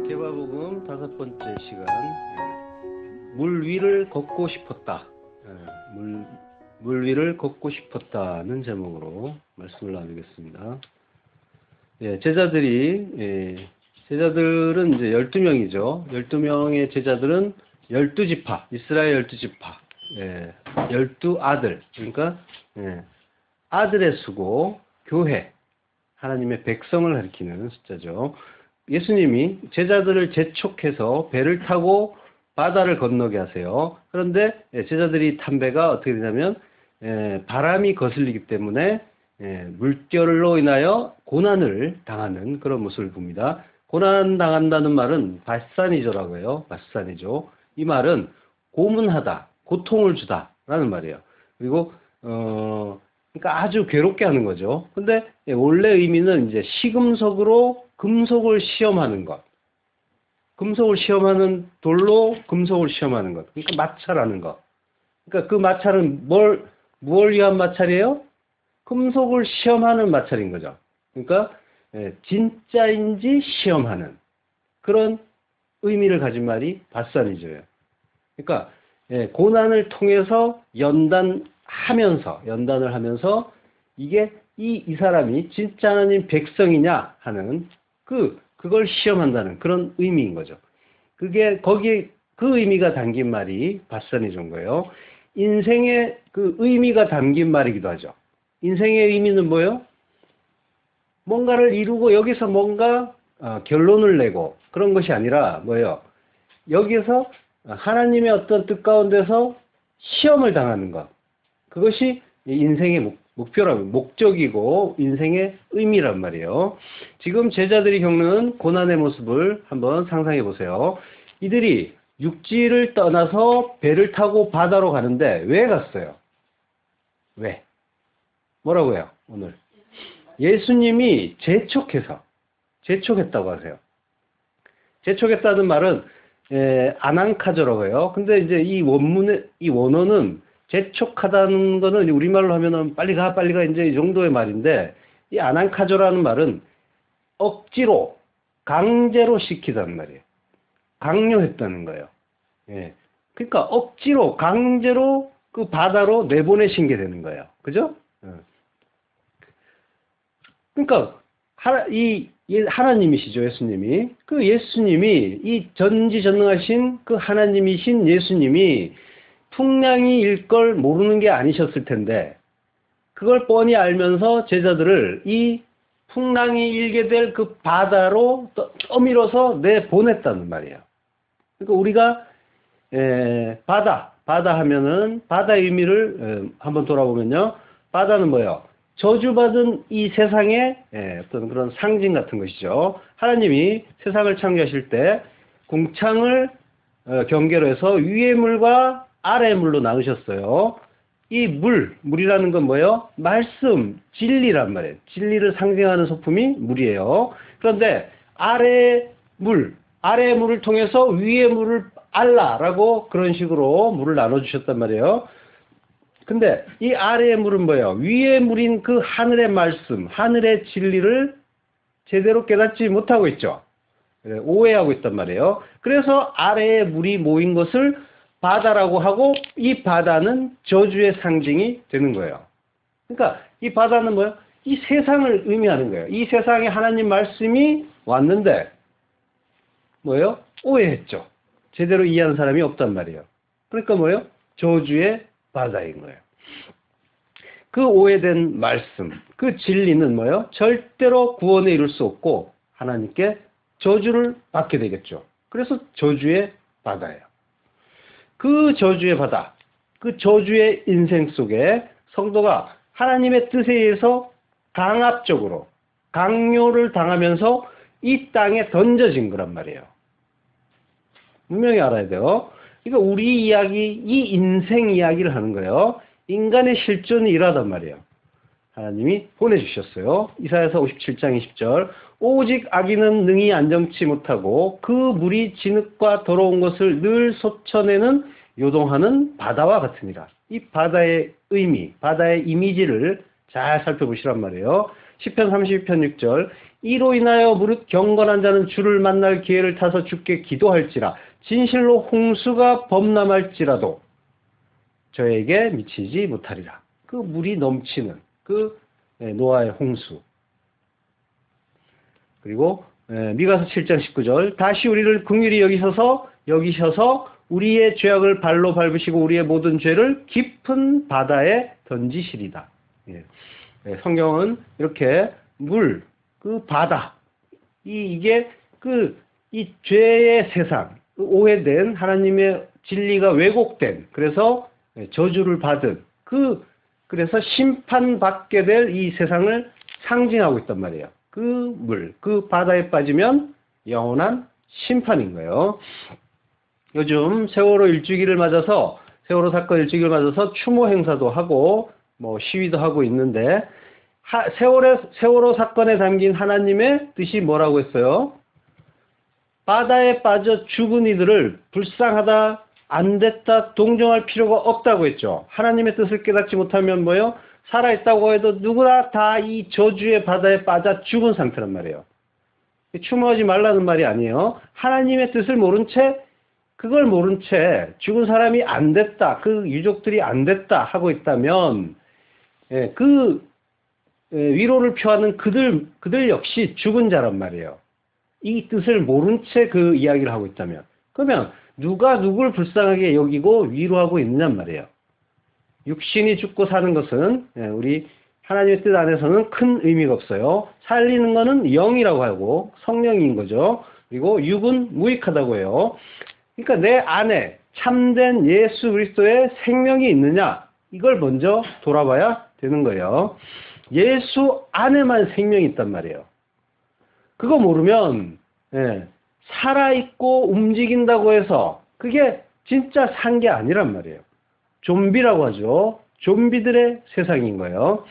개바복음 5번째 시간. 물 위를 걷고 싶었다. 물 위를 걷고 싶었다는 제목으로 말씀을 나누겠습니다. 제자들은 이제 12명이죠. 12명의 제자들은 12지파, 이스라엘 12지파, 12아들, 그러니까 아들의 수고, 교회, 하나님의 백성을 가리키는 숫자죠. 예수님이 제자들을 재촉해서 배를 타고 바다를 건너게 하세요. 그런데 제자들이 탄 배가 어떻게 되냐면 바람이 거슬리기 때문에 물결로 인하여 고난을 당하는 그런 모습을 봅니다. 고난당한다는 말은 바산이조라고 해요. 바산이조. 이 말은 고문하다, 고통을 주다 라는 말이에요. 그리고 그러니까 아주 괴롭게 하는 거죠. 근데 원래 의미는 이제 시금석으로 금속을 시험하는 것. 금속을 시험하는 돌로 금속을 시험하는 것. 그러니까 마찰하는 것. 그러니까 그 마찰은 뭘 위한 마찰이에요? 금속을 시험하는 마찰인 거죠. 그러니까 진짜인지 시험하는 그런 의미를 가진 말이 바산이죠예요. 그러니까 고난을 통해서 연단을 하면서 이게 이 사람이 진짜 하나님 백성이냐 하는 그걸 시험한다는 그런 의미인 거죠. 거기에 그 의미가 담긴 말이 바산이조인 거예요. 인생의 그 의미가 담긴 말이기도 하죠. 인생의 의미는 뭐예요? 뭔가를 이루고 여기서 뭔가 결론을 내고 그런 것이 아니라 뭐예요? 여기서 하나님의 어떤 뜻 가운데서 시험을 당하는 것. 그것이 인생의 목적이고 인생의 의미란 말이에요. 지금 제자들이 겪는 고난의 모습을 한번 상상해 보세요. 이들이 육지를 떠나서 배를 타고 바다로 가는데 왜 갔어요? 왜? 뭐라고 해요? 오늘 예수님이 재촉했다고 하세요. 재촉했다는 말은 아난카조라고 해요. 근데 이제 이 원어는 재촉하다는 거는 우리말로 하면은 빨리 가 이제 이 정도의 말인데, 이 아난카조라는 말은 억지로 강제로 시키다는 말이에요. 강요했다는 거예요. 그러니까 억지로 강제로 그 바다로 내보내신 게 되는 거예요. 그죠? 그러니까 하나님이시죠, 예수님이. 그 예수님이 이 전지전능하신 그 하나님이신 예수님이 풍랑이 일 걸 모르는 게 아니셨을 텐데 그걸 뻔히 알면서 제자들을 이 풍랑이 일게 될 그 바다로 떠밀어서 내보냈다는 말이에요. 그러니까 우리가 바다 하면은 바다의 의미를 한번 돌아보면요. 바다는 뭐예요? 저주받은 이 세상의 어떤 그런 상징 같은 것이죠. 하나님이 세상을 창조하실 때 궁창을 경계로 해서 위의 물과 아래의 물로 나누셨어요. 이 물이라는 건 뭐예요? 말씀, 진리란 말이에요. 진리를 상징하는 소품이 물이에요. 그런데 아래의 물을 통해서 위의 물을 알라라고 그런 식으로 물을 나눠주셨단 말이에요. 근데 이 아래의 물은 뭐예요? 위의 물인 그 하늘의 말씀, 하늘의 진리를 제대로 깨닫지 못하고 있죠. 오해하고 있단 말이에요. 그래서 아래의 물이 모인 것을 바다라고 하고, 이 바다는 저주의 상징이 되는 거예요. 그러니까 이 바다는 뭐예요? 이 세상을 의미하는 거예요. 이 세상에 하나님 말씀이 왔는데 뭐예요? 오해했죠. 제대로 이해하는 사람이 없단 말이에요. 그러니까 뭐예요? 저주의 바다인 거예요. 그 오해된 말씀, 그 진리는 뭐예요? 절대로 구원에 이룰 수 없고 하나님께 저주를 받게 되겠죠. 그래서 저주의 바다예요. 그 저주의 바다, 그 저주의 인생 속에 성도가 하나님의 뜻에 의해서 강압적으로 강요를 당하면서 이 땅에 던져진 거란 말이에요. 분명히 알아야 돼요. 그러니까 우리 이야기, 이 인생 이야기를 하는 거예요. 인간의 실존이 일하단 말이에요. 하나님이 보내주셨어요. 이사야서 57장 20절. 오직 악인은 능히 안정치 못하고 그 물이 진흙과 더러운 것을 늘 솟쳐내는 요동하는 바다와 같으니라. 이 바다의 의미, 바다의 이미지를 잘 살펴보시란 말이에요. 시편 32편 6절 이로 인하여 무릇 경건한 자는 주를 만날 기회를 타서 주께 기도할지라 진실로 홍수가 범람할지라도 저에게 미치지 못하리라. 그 물이 넘치는 그 노아의 홍수. 그리고 미가서 7장 19절 다시 우리를 긍휼히 여기셔서 우리의 죄악을 발로 밟으시고 우리의 모든 죄를 깊은 바다에 던지시리다. 성경은 이렇게 물, 그 바다, 이게 이 죄의 세상, 오해된 하나님의 진리가 왜곡된, 그래서 저주를 받은, 그래서 심판받게 될 이 세상을 상징하고 있단 말이에요. 그 물, 그 바다에 빠지면 영원한 심판인 거예요. 요즘 세월호 사건 일주기를 맞아서 추모 행사도 하고, 시위도 하고 있는데, 세월호 사건에 담긴 하나님의 뜻이 뭐라고 했어요? 바다에 빠져 죽은 이들을 불쌍하다, 안 됐다, 동정할 필요가 없다고 했죠. 하나님의 뜻을 깨닫지 못하면 뭐예요? 살아있다고 해도 누구나 다 이 저주의 바다에 빠져 죽은 상태란 말이에요. 추모하지 말라는 말이 아니에요. 하나님의 뜻을 그걸 모른 채 죽은 사람이 안 됐다, 그 유족들이 안 됐다 하고 있다면, 위로를 표하는 그들 역시 죽은 자란 말이에요. 이 뜻을 모른 채 그 이야기를 하고 있다면. 그러면 누가 누굴 불쌍하게 여기고 위로하고 있느냔 말이에요. 육신이 죽고 사는 것은 우리 하나님의 뜻 안에서는 큰 의미가 없어요. 살리는 것은 영이라고 하고 성령인 거죠. 그리고 육은 무익하다고 해요. 그러니까 내 안에 참된 예수 그리스도의 생명이 있느냐, 이걸 먼저 돌아봐야 되는 거예요. 예수 안에만 생명이 있단 말이에요. 그거 모르면 살아있고 움직인다고 해서 그게 진짜 산 게 아니란 말이에요. 좀비라고 하죠. 좀비들의 세상인 거예요.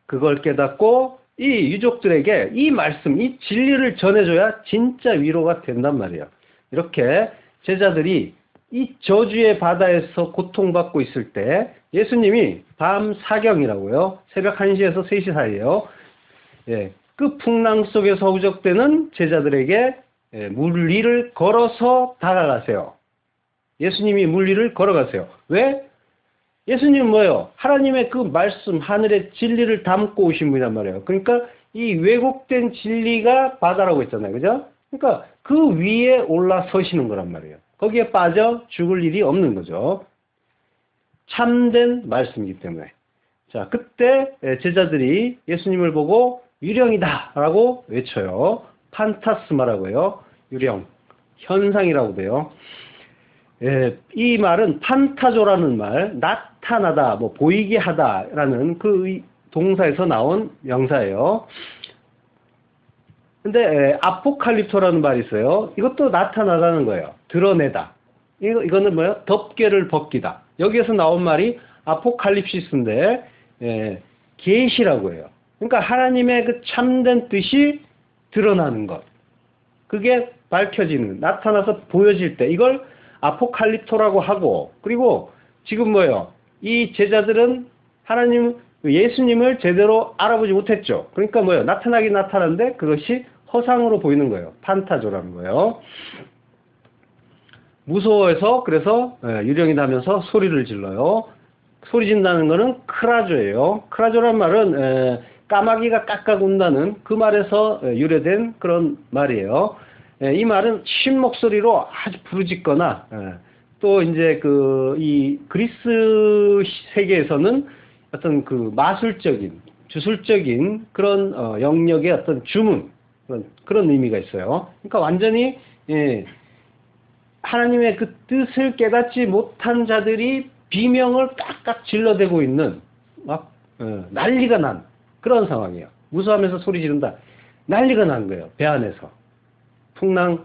그걸 깨닫고 이 유족들에게 이 말씀, 이 진리를 전해줘야 진짜 위로가 된단 말이에요. 이렇게 제자들이 이 저주의 바다에서 고통받고 있을 때 예수님이 밤 사경이라고요. 새벽 1시에서 3시 사이에요. 그 풍랑 속에서 허우적대는 제자들에게 물 위를 걸어서 다가가세요. 예수님이 물 위를 걸어가세요. 왜? 예수님은 뭐예요? 하나님의 그 말씀, 하늘의 진리를 담고 오신 분이란 말이에요. 그러니까 이 왜곡된 진리가 바다라고 했잖아요. 그죠? 그러니까 그 위에 올라서시는 거란 말이에요. 거기에 빠져 죽을 일이 없는 거죠. 참된 말씀이기 때문에. 자, 그때 제자들이 예수님을 보고 유령이다 라고 외쳐요. 판타스마라고 해요. 유령, 현상이라고 돼요. 이 말은 판타조라는 말, 나타나다, 보이게 하다라는 그 동사에서 나온 명사예요. 근데 아포칼립토라는 말이 있어요. 이것도 나타나다는 거예요. 드러내다. 이거는 뭐예요? 덮개를 벗기다. 여기에서 나온 말이 아포칼립시스인데 계시라고 해요. 그러니까 하나님의 그 참된 뜻이 드러나는 것. 그게 밝혀지는, 나타나서 보여질 때 이걸 아포칼립토라고 하고, 그리고 지금 뭐예요? 이 제자들은 예수님을 제대로 알아보지 못했죠. 그러니까 뭐예요? 나타나긴 나타났는데 그것이 허상으로 보이는 거예요. 판타조라는 거예요. 무서워해서 그래서 유령이 나면서 소리를 질러요. 소리 진다는 거는 크라조예요. 크라조란 말은 까마귀가 깍깍 운다는 그 말에서 유래된 그런 말이에요. 이 말은 쉰 목소리로 아주 부르짖거나 또 이제 이 그리스 세계에서는 어떤 그 마술적인, 주술적인 그런 영역의 어떤 주문, 그런 의미가 있어요. 그러니까 완전히 하나님의 그 뜻을 깨닫지 못한 자들이 비명을 깍깍 질러대고 있는 난리가 난 그런 상황이에요. 무서워하면서 소리 지른다. 난리가 난 거예요. 배 안에서. 풍랑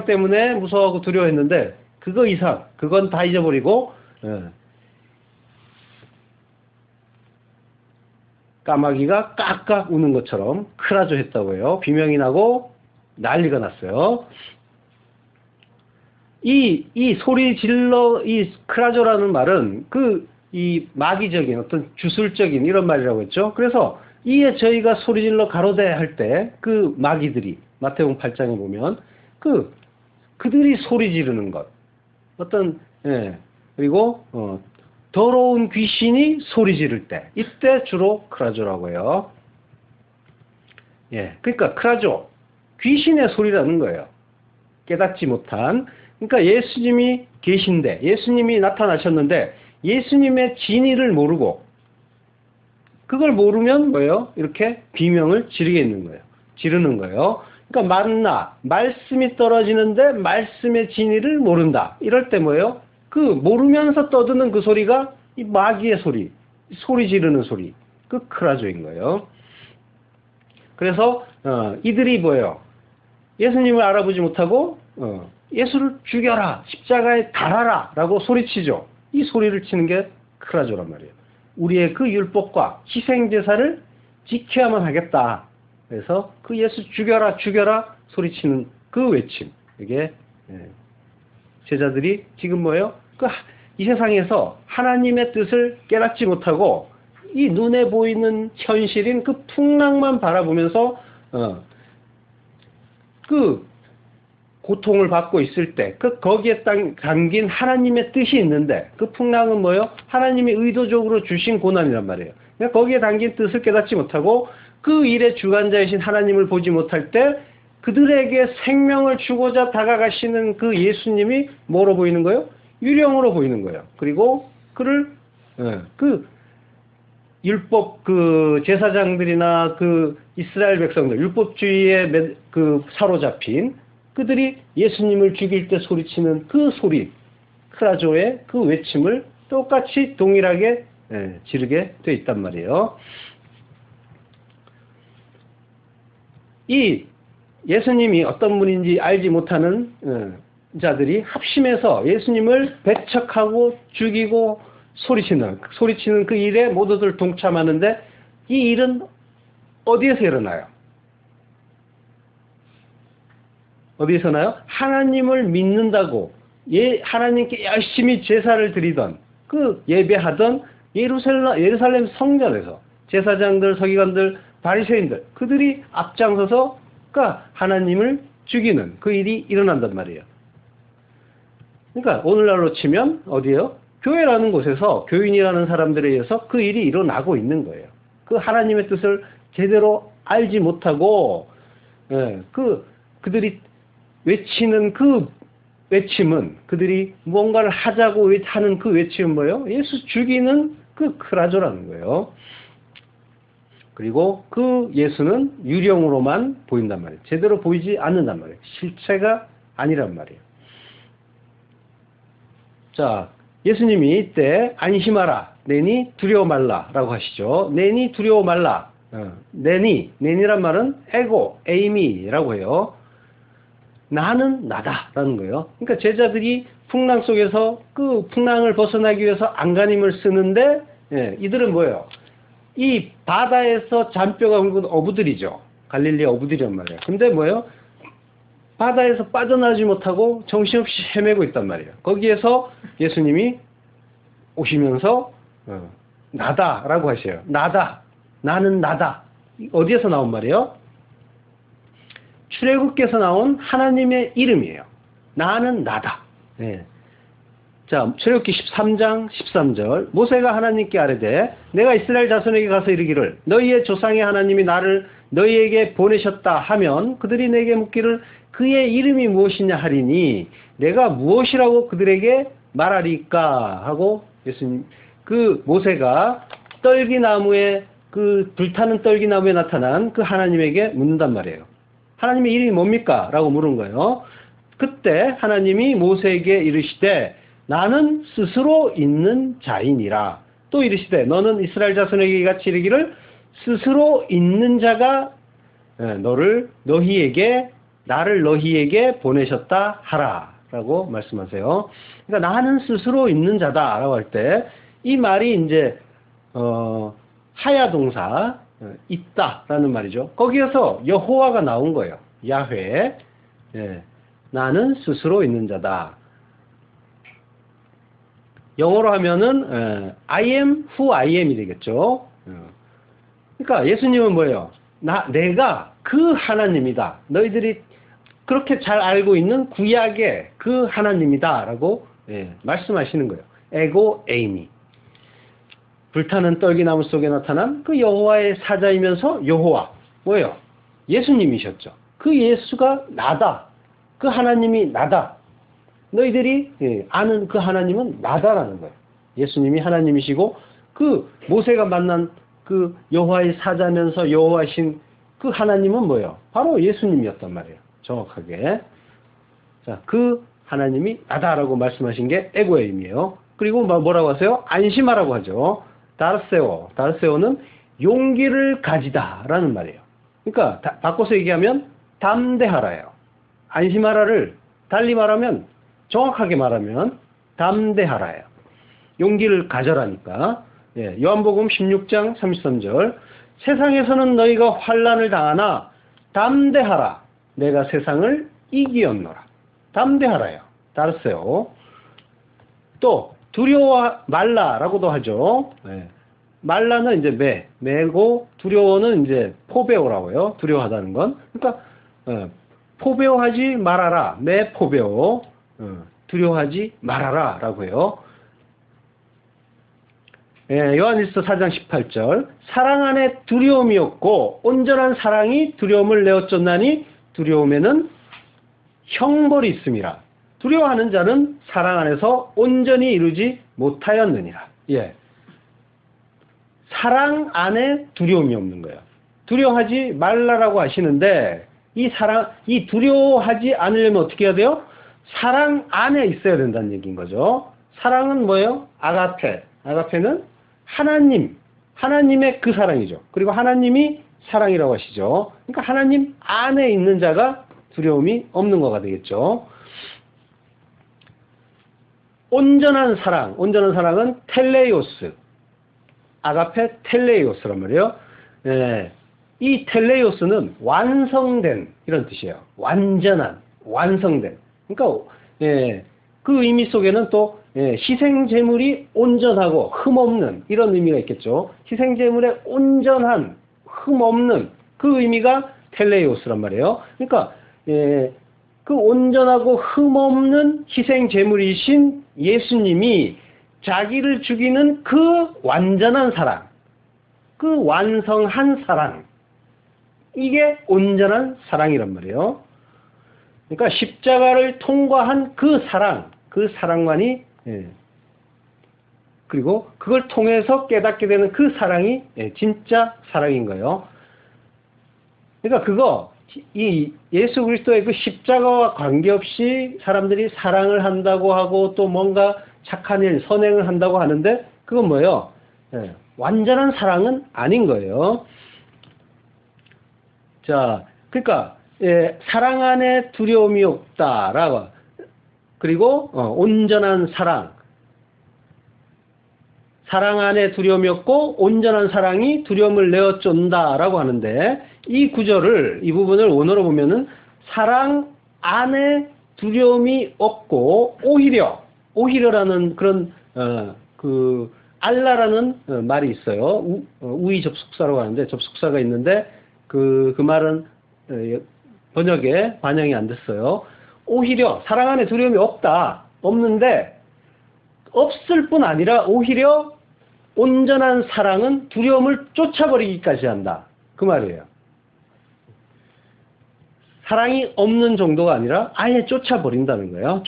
때문에 무서워하고 두려워했는데 그거 이상, 그건 다 잊어버리고 까마귀가 깍깍 우는 것처럼 크라조 했다고 해요. 비명이 나고 난리가 났어요. 이 소리 질러, 이 크라조라는 말은 그 이 마귀적인 어떤 주술적인 이런 말이라고 했죠. 그래서 이에 저희가 소리질러 가로되 할 때 그 마귀들이 마태복음 8장에 보면 그들이 소리 지르는 것 어떤 그리고 더러운 귀신이 소리 지를 때 이때 주로 크라조라고 해요. 그러니까 크라조 귀신의 소리라는 거예요. 깨닫지 못한. 그러니까 예수님이 계신데 예수님이 나타나셨는데 예수님의 진위를 모르고 그걸 모르면 뭐예요? 이렇게 비명을 지르는 거예요. 그러니까 만나 말씀이 떨어지는데 말씀의 진위를 모른다. 이럴 때 뭐예요? 그 모르면서 떠드는 그 소리가 이 마귀의 소리 지르는 소리, 그 크라조인 거예요. 그래서 이들이 뭐예요? 예수님을 알아보지 못하고 예수를 죽여라, 십자가에 달아라 라고 소리치죠. 이 소리를 치는 게 크라조란 말이에요. 우리의 그 율법과 희생제사를 지켜야만 하겠다. 그래서 그 예수 죽여라 죽여라 소리치는 그 외침. 이게 제자들이 지금 뭐예요? 이 세상에서 하나님의 뜻을 깨닫지 못하고 이 눈에 보이는 현실인 그 풍랑만 바라보면서 그 고통을 받고 있을 때 거기에 담긴 하나님의 뜻이 있는데 그 풍랑은 뭐예요? 하나님이 의도적으로 주신 고난이란 말이에요. 그러니까 거기에 담긴 뜻을 깨닫지 못하고 그 일의 주관자이신 하나님을 보지 못할 때 그들에게 생명을 주고자 다가가시는 그 예수님이 뭐로 보이는 거예요? 유령으로 보이는 거예요. 그리고 그를 그 율법 그 제사장들이나 그 이스라엘 백성들 율법주의에 그 사로잡힌 그들이 예수님을 죽일 때 소리치는 그 소리 크라조의 그 외침을 똑같이 동일하게 지르게 돼 있단 말이에요. 이 예수님이 어떤 분인지 알지 못하는 자들이 합심해서 예수님을 배척하고 죽이고 소리치는 그 일에 모두들 동참하는데 이 일은 어디에서 일어나요? 어디에서 나요? 하나님을 믿는다고 하나님께 열심히 제사를 드리던 그 예배하던 예루살렘 성전에서 제사장들, 서기관들, 바리새인들 그들이 앞장서서 그러니까 하나님을 죽이는 그 일이 일어난단 말이에요. 그러니까 오늘날로 치면 어디예요? 교회라는 곳에서 교인이라는 사람들에 의해서 그 일이 일어나고 있는 거예요. 그 하나님의 뜻을 제대로 알지 못하고 그들이 외치는 그 외침은 그들이 무언가를 하자고 하는 그 외침은 뭐예요? 예수 죽이는 그 크라조라는 거예요. 그리고 그 예수는 유령으로만 보인단 말이에요. 제대로 보이지 않는단 말이에요. 실체가 아니란 말이에요. 자, 예수님이 이때 안심하라, 내니 두려워 말라라고 하시죠. 내니 두려워 말라. 내니란 말은 에고, 에이미라고 해요. 나는 나다라는 거예요. 그러니까 제자들이 풍랑 속에서 그 풍랑을 벗어나기 위해서 안간힘을 쓰는데 이들은 뭐예요? 이 바다에서 잔뼈가 굵은 어부들이죠. 갈릴리 어부들이란 말이에요. 근데 뭐예요? 바다에서 빠져나오지 못하고 정신없이 헤매고 있단 말이에요. 거기에서 예수님이 오시면서 나다라고 하셔요. 나다. 나는 나다. 어디에서 나온 말이에요? 출애굽께서 나온 하나님의 이름이에요. 나는 나다. 자, 출애굽기 13장 13절 모세가 하나님께 아뢰되 내가 이스라엘 자손에게 가서 이르기를 너희의 조상의 하나님이 나를 너희에게 보내셨다 하면 그들이 내게 묻기를 그의 이름이 무엇이냐 하리니 내가 무엇이라고 그들에게 말하리까 하고 예수님 그 모세가 떨기나무에 그 불타는 떨기나무에 나타난 그 하나님에게 묻는단 말이에요. 하나님의 이름이 뭡니까? 라고 물은 거예요. 그때 하나님이 모세에게 이르시되 나는 스스로 있는 자이니라. 또 이르시되 너는 이스라엘 자손에게 이같이 이르기를 스스로 있는 자가 나를 너희에게 보내셨다 하라 라고 말씀하세요. 그러니까 나는 스스로 있는 자다 라고 할 때 이 말이 이제 하야동사 있다 라는 말이죠. 거기에서 여호와가 나온 거예요. 야훼. 나는 스스로 있는 자다. 영어로 하면은 I am who I am이 되겠죠. 그러니까 예수님은 뭐예요? 내가 그 하나님이다. 너희들이 그렇게 잘 알고 있는 구약의 그 하나님이다라고 말씀하시는 거예요. 에고 에이미. 불타는 떨기나무 속에 나타난 그 여호와의 사자이면서 여호와 뭐예요? 예수님이셨죠. 그 예수가 나다. 그 하나님이 나다. 너희들이 아는 그 하나님은 나다라는 거예요. 예수님이 하나님이시고 그 모세가 만난 그 여호와의 사자면서 여호와신 그 하나님은 뭐예요? 바로 예수님이었단 말이에요. 정확하게. 자, 그 하나님이 나다라고 말씀하신 게 에고에임이에요. 그리고 뭐라고 하세요? 안심하라고 하죠. 다르세오는 용기를 가지다라는 말이에요. 그러니까 바꿔서 얘기하면 담대하라예요. 안심하라를 달리 말하면 정확하게 말하면 담대하라예요. 용기를 가져라니까. 요한복음 16장 33절 세상에서는 너희가 환난을 당하나 담대하라. 내가 세상을 이기었노라. 담대하라요. 다르세요. 또 두려워 말라라고도 하죠. 말라는 이제 매고 두려워는 이제 포베오라고요. 두려워하다는 건. 그러니까 포베오하지 말아라. 매 포베오. 두려워하지 말아라라고 해요. 요한일서 4장 18절 사랑 안에 두려움이 없고 온전한 사랑이 두려움을 내어쫓나니 두려움에는 형벌이 있음이라. 두려워하는 자는 사랑 안에서 온전히 이루지 못하였느니라. 사랑 안에 두려움이 없는 거예요. 두려워하지 말라라고 하시는데 이 두려워하지 않으려면 어떻게 해야 돼요? 사랑 안에 있어야 된다는 얘기인 거죠. 사랑은 뭐예요? 아가페. 아가페는 하나님의 그 사랑이죠. 그리고 하나님이 사랑이라고 하시죠. 그러니까 하나님 안에 있는 자가 두려움이 없는 거가 되겠죠. 온전한 사랑은 텔레이오스. 아가페 텔레이오스란 말이에요. 이 텔레이오스는 완성된 이런 뜻이에요. 완성된. 그러니까 그 의미 속에는 또 희생 제물이 온전하고 흠없는 이런 의미가 있겠죠. 희생 제물의 온전한 흠없는 그 의미가 텔레이오스란 말이에요. 그러니까 그 온전하고 흠없는 희생 제물이신 예수님이 자기를 죽이는 그 완전한 사랑, 그 완성한 사랑, 이게 온전한 사랑이란 말이에요. 그러니까 십자가를 통과한 그 사랑만이 그리고 그걸 통해서 깨닫게 되는 그 사랑이 진짜 사랑인 거예요. 그러니까 이 예수 그리스도의 그 십자가와 관계없이 사람들이 사랑을 한다고 하고 또 뭔가 착한 일, 선행을 한다고 하는데 그건 뭐예요? 완전한 사랑은 아닌 거예요. 자, 그러니까 사랑 안에 두려움이 없다라고 그리고 온전한 사랑 안에 두려움이 없고 온전한 사랑이 두려움을 내어쫓는다라고 하는데 이 부분을 원어로 보면은 사랑 안에 두려움이 없고 오히려라는 그런 알라라는 말이 있어요. 우의 접속사라고 하는데 접속사가 있는데 그 말은 번역에 반영이 안 됐어요. 오히려 사랑 안에 두려움이 없는데 없을 뿐 아니라 오히려 온전한 사랑은 두려움을 쫓아버리기까지 한다. 그 말이에요. 사랑이 없는 정도가 아니라 아예 쫓아버린다는 거예요.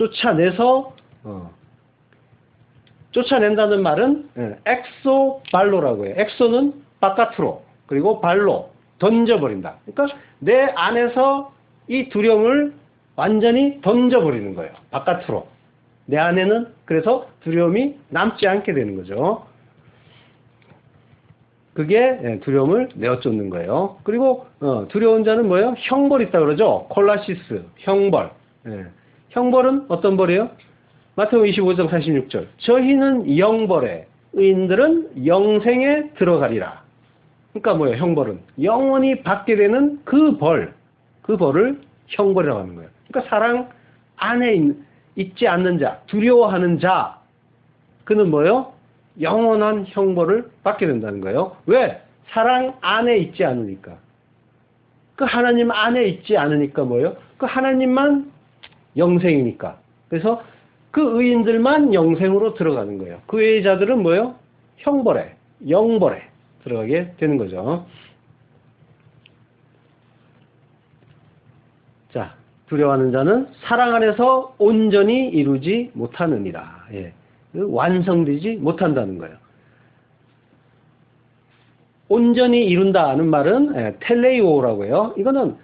쫓아낸다는 말은 엑소발로라고 해요. 엑소는 바깥으로, 그리고 발로 던져버린다. 그러니까 내 안에서 이 두려움을 완전히 던져버리는 거예요. 바깥으로. 내 안에는 그래서 두려움이 남지 않게 되는 거죠. 그게 두려움을 내어쫓는 거예요. 그리고 두려운 자는 뭐예요? 형벌이 있다 그러죠. 콜라시스, 형벌. 형벌은 어떤 벌이에요? 마태복음 25장 46절. 저희는 영벌에, 의인들은 영생에 들어가리라. 그러니까 뭐예요? 형벌은 영원히 받게 되는 그 벌을 형벌이라고 하는 거예요. 그러니까 사랑 안에 있지 않는 자, 두려워하는 자, 그는 뭐요? 영원한 형벌을 받게 된다는 거예요. 왜? 사랑 안에 있지 않으니까. 그 하나님 안에 있지 않으니까 뭐예요? 그 하나님만 영생이니까. 그래서 그 의인들만 영생으로 들어가는 거예요. 그 외의 자들은 뭐예요? 형벌에, 영벌에 들어가게 되는 거죠. 자, 두려워하는 자는 사랑 안에서 온전히 이루지 못하느니라. 예. 완성되지 못한다는 거예요. 온전히 이룬다는 말은 텔레이오라고 해요. 이거는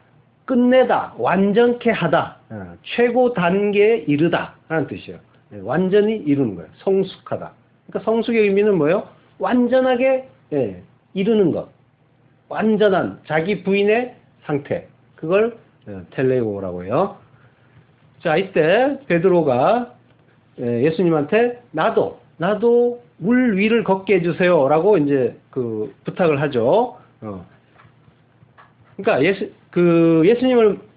끝내다, 완전케 하다, 최고 단계에 이르다 라는 뜻이에요. 완전히 이루는 거예요. 성숙하다. 그러니까 성숙의 의미는 뭐예요? 완전하게 이루는 것. 완전한 자기 부인의 상태. 그걸 텔레이오라고 해요. 자, 이때 베드로가 예수님한테 나도 물 위를 걷게 해주세요 라고 이제 그 부탁을 하죠. 그러니까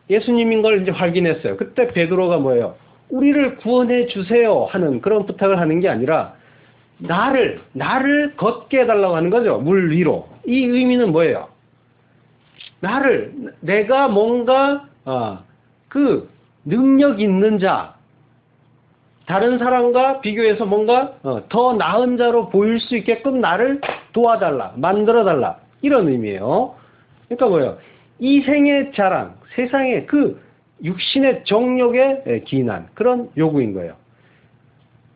예수님인 걸 이제 확인했어요. 그때 베드로가 뭐예요? 우리를 구원해 주세요 하는 그런 부탁을 하는 게 아니라 나를 걷게 해달라고 하는 거죠. 물 위로. 이 의미는 뭐예요? 내가 뭔가 그 능력 있는 자, 다른 사람과 비교해서 뭔가 더 나은 자로 보일 수 있게끔 나를 도와달라, 만들어달라 이런 의미예요. 그러니까 뭐예요? 이 생의 자랑, 세상의 그 육신의 정욕에 기인한 그런 요구인 거예요.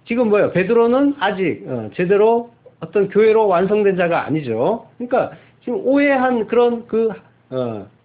지금 뭐예요? 베드로는 아직 제대로 어떤 교회로 완성된 자가 아니죠. 그러니까 지금 오해한 그런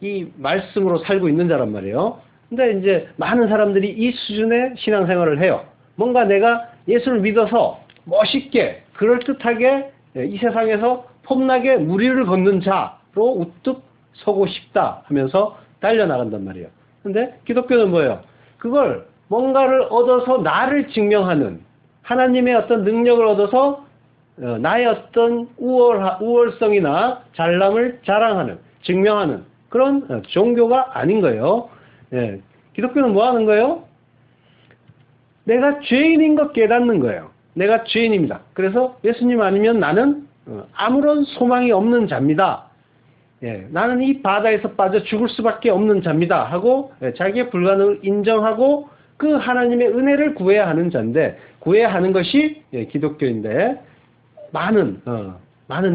이 말씀으로 살고 있는 자란 말이에요. 근데 이제 많은 사람들이 이 수준의 신앙생활을 해요. 뭔가 내가 예수를 믿어서 멋있게 그럴듯하게 이 세상에서 폼나게 무리를 걷는 자로 우뚝 서고 싶다 하면서 달려나간단 말이에요. 근데 기독교는 뭐예요? 그걸 뭔가를 얻어서 나를 증명하는 하나님의 어떤 능력을 얻어서 나의 어떤 우월성이나 잘남을 자랑하는, 증명하는 그런 종교가 아닌 거예요. 예. 기독교는 뭐 하는 거예요? 내가 죄인인 것 깨닫는 거예요. 내가 죄인입니다. 그래서 예수님 아니면 나는 아무런 소망이 없는 자입니다. 예, 나는 이 바다에서 빠져 죽을 수밖에 없는 자입니다. 하고 자기의 불가능을 인정하고 그 하나님의 은혜를 구해야 하는 자인데 구해야 하는 것이 기독교인데 많은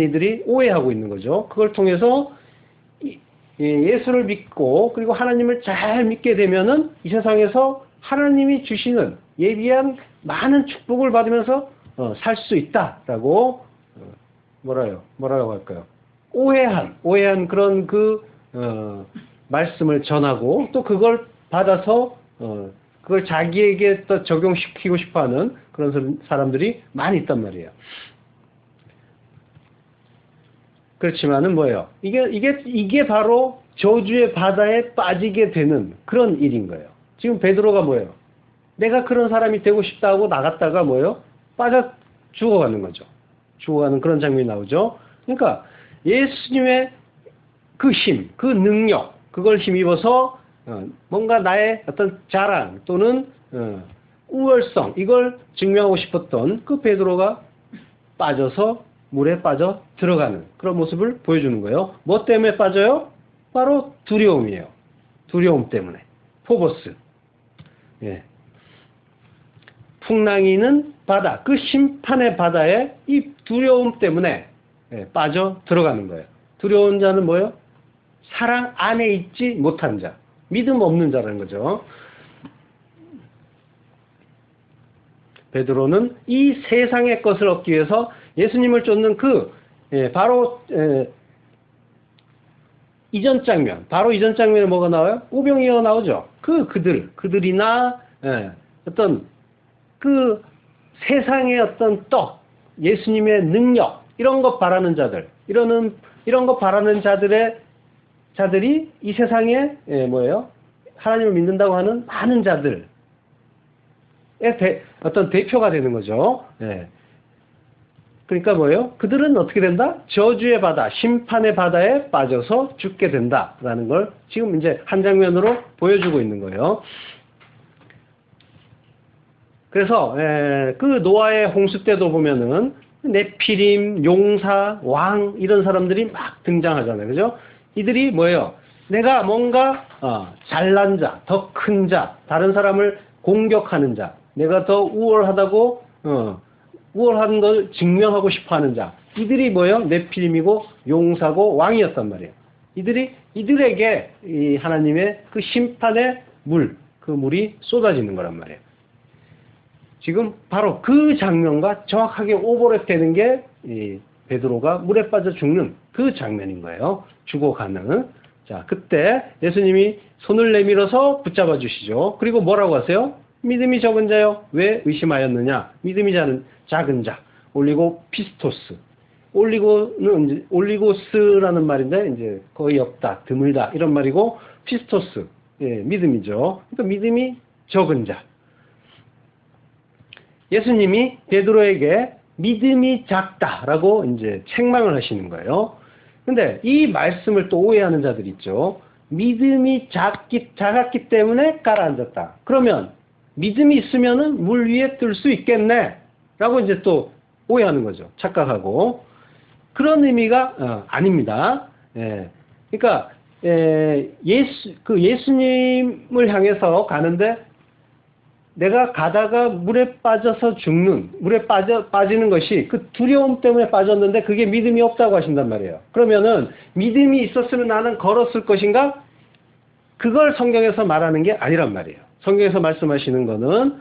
이들이 오해하고 있는 거죠. 그걸 통해서 예수를 믿고 그리고 하나님을 잘 믿게 되면은 이 세상에서 하나님이 주시는 예비한 많은 축복을 받으면서 살 수 있다라고 뭐라고 할까요? 오해한 그런 말씀을 전하고 또 그걸 받아서 그걸 자기에게 또 적용시키고 싶어하는 그런 사람들이 많이 있단 말이에요. 그렇지만은 뭐예요? 이게 바로 저주의 바다에 빠지게 되는 그런 일인 거예요. 지금 베드로가 뭐예요? 내가 그런 사람이 되고 싶다고 나갔다가 뭐예요? 빠져 죽어가는 거죠. 죽어가는 그런 장면이 나오죠. 그러니까 예수님의 그 힘, 그 능력, 그걸 힘입어서 뭔가 나의 어떤 자랑 또는 우월성 이걸 증명하고 싶었던 그 베드로가 빠져서 물에 빠져 들어가는 그런 모습을 보여주는 거예요. 뭐 때문에 빠져요? 바로 두려움이에요. 두려움 때문에. 포버스. 예. 풍랑이는 바다, 그 심판의 바다에 이 두려움 때문에 빠져 들어가는 거예요. 두려운 자는 뭐예요? 사랑 안에 있지 못한 자, 믿음 없는 자라는 거죠. 베드로는 이 세상의 것을 얻기 위해서 예수님을 쫓는 바로 이전 장면, 바로 이전 장면에 뭐가 나와요? 오병이어 나오죠. 그들이나 어떤 그 세상의 어떤 떡, 예수님의 능력 이런 것 바라는 자들, 이런 것 바라는 자들이 이 세상에 뭐예요? 하나님을 믿는다고 하는 많은 자들의 어떤 대표가 되는 거죠. 예. 그러니까 뭐예요? 그들은 어떻게 된다? 저주의 바다, 심판의 바다에 빠져서 죽게 된다라는 걸 지금 이제 한 장면으로 보여주고 있는 거예요. 그래서 그 노아의 홍수 때도 보면은 네피림, 용사, 왕 이런 사람들이 막 등장하잖아요. 그죠? 이들이 뭐예요? 내가 뭔가 잘난 자, 더 큰 자, 다른 사람을 공격하는 자, 내가 더 우월하다고 우월한 걸 증명하고 싶어하는 자, 이들이 뭐예요? 네피림이고 용사고 왕이었단 말이에요. 이들에게 이 하나님의 그 심판의 그 물이 쏟아지는 거란 말이에요. 지금 바로 그 장면과 정확하게 오버랩되는 게 이 베드로가 물에 빠져 죽는 그 장면인 거예요. 죽어가는. 자, 그때 예수님이 손을 내밀어서 붙잡아 주시죠. 그리고 뭐라고 하세요? 믿음이 적은 자요. 왜 의심하였느냐? 믿음이 작은 자. 올리고 피스토스. 올리고스라는 말인데 이제 거의 없다, 드물다 이런 말이고 피스토스. 예, 믿음이죠. 그러니까 믿음이 적은 자. 예수님이 베드로에게 믿음이 작다라고 이제 책망을 하시는 거예요. 근데 이 말씀을 또 오해하는 자들이 있죠. 믿음이 작았기 때문에 가라앉았다. 그러면 믿음이 있으면은 물 위에 뜰 수 있겠네. 라고 이제 또 오해하는 거죠. 착각하고. 그런 의미가 아닙니다. 예. 그러니까 예수님을 향해서 가는데 내가 가다가 물에 빠져서 물에 빠지는 것이 그 두려움 때문에 빠졌는데 그게 믿음이 없다고 하신단 말이에요. 그러면은 믿음이 있었으면 나는 걸었을 것인가? 그걸 성경에서 말하는 게 아니란 말이에요. 성경에서 말씀하시는 거는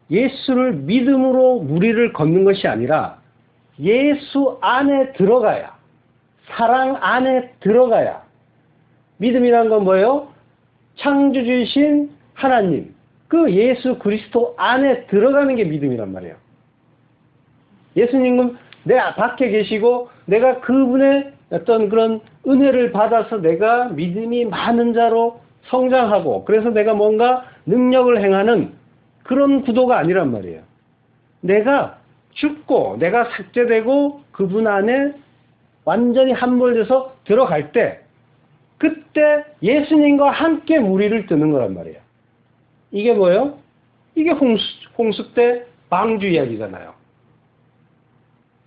예수를 믿음으로 무리를 걷는 것이 아니라 예수 안에 들어가야, 사랑 안에 들어가야. 믿음이란 건 뭐예요? 창조주이신 하나님, 그 예수 그리스도 안에 들어가는 게 믿음이란 말이에요. 예수님은 내 밖에 계시고 내가 그분의 어떤 그런 은혜를 받아서 내가 믿음이 많은 자로 성장하고 그래서 내가 뭔가 능력을 행하는 그런 구도가 아니란 말이에요. 내가 죽고 내가 삭제되고 그분 안에 완전히 함몰돼서 들어갈 때 그때 예수님과 함께 무리를 뜨는 거란 말이에요. 이게 뭐예요? 이게 홍수 때 방주 이야기잖아요.